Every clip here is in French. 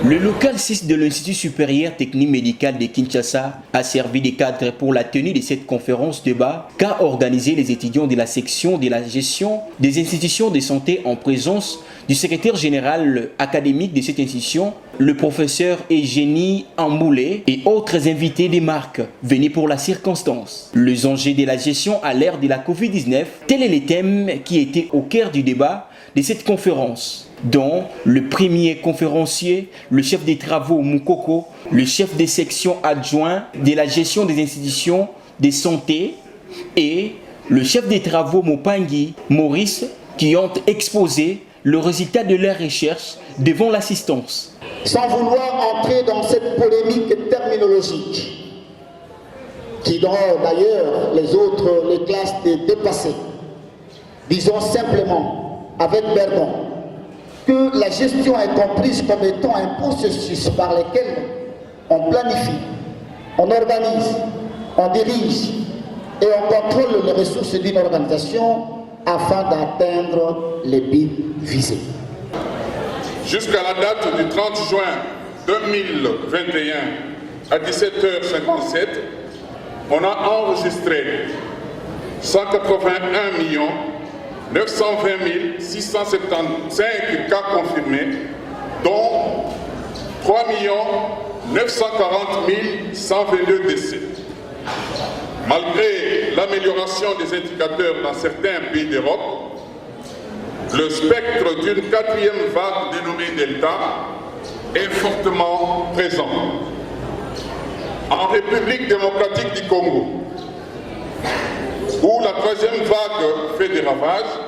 Le local 6 de l'Institut supérieur technique médical de Kinshasa a servi de cadre pour la tenue de cette conférence débat qu'a organisé les étudiants de la section de la gestion des institutions de santé en présence du secrétaire général académique de cette institution, le professeur Eugénie Amboulé et autres invités des marques venus pour la circonstance. Les enjeux de la gestion à l'ère de la Covid-19, tel est le thème qui était au cœur du débat de cette conférence, dont le premier conférencier, le chef des travaux Moukoko, le chef des sections adjoints de la gestion des institutions de santé et le chef des travaux Mopangi, Maurice, qui ont exposé le résultat de leurs recherches devant l'assistance. Sans vouloir entrer dans cette polémique terminologique qui doit d'ailleurs les classes dépasser, disons simplement avec Berdon que la gestion est comprise comme étant un processus par lequel on planifie, on organise, on dirige et on contrôle les ressources d'une organisation afin d'atteindre les buts visés. Jusqu'à la date du 30 juin 2021 à 17h57, on a enregistré 181 920 675 cas confirmés, dont 3 940 122 décès. Malgré l'amélioration des indicateurs dans certains pays d'Europe, le spectre d'une quatrième vague dénommée Delta est fortement présent. En République démocratique du Congo, où la troisième vague fait des ravages,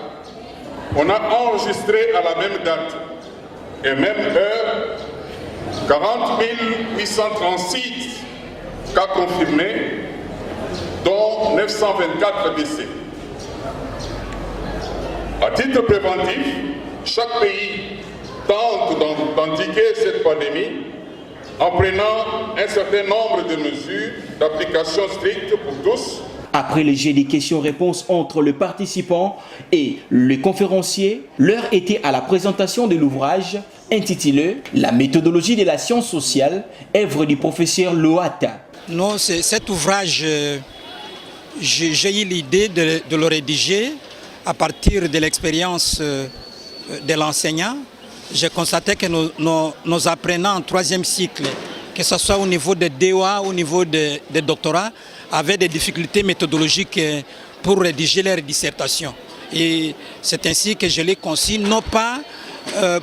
on a enregistré à la même date et même heure 40 836 cas confirmés, dont 924 décès. À titre préventif, chaque pays tente d'endiguer cette pandémie en prenant un certain nombre de mesures d'application stricte pour tous. Après le jeu des questions-réponses entre le participant et le conférencier, l'heure était à la présentation de l'ouvrage intitulé « La méthodologie de la science sociale, œuvre du professeur Loata ». Non, cet ouvrage, j'ai eu l'idée de le rédiger à partir de l'expérience de l'enseignant. J'ai constaté que nos apprenants en troisième cycle, que ce soit au niveau de DEA ou au niveau de doctorat, avaient des difficultés méthodologiques pour rédiger leur dissertation. Et c'est ainsi que je les conçu, non pas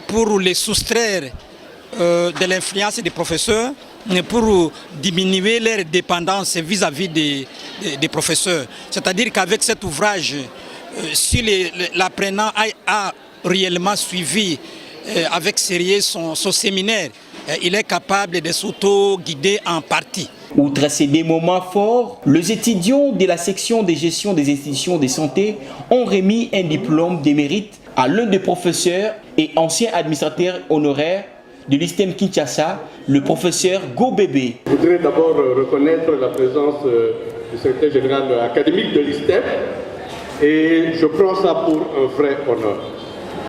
pour les soustraire de l'influence des professeurs, mais pour diminuer leur dépendance vis-à-vis des professeurs. C'est-à-dire qu'avec cet ouvrage, si l'apprenant a réellement suivi avec sérieux son séminaire, il est capable de s'auto-guider en partie. Outre ces deux moments forts, les étudiants de la section de gestion des institutions de santé ont remis un diplôme de mérite à l'un des professeurs et ancien administrateur honoraire de l'ISTEM Kinshasa, le professeur Gobébé. Je voudrais d'abord reconnaître la présence du secrétaire général académique de l'ISTEM et je prends ça pour un vrai honneur.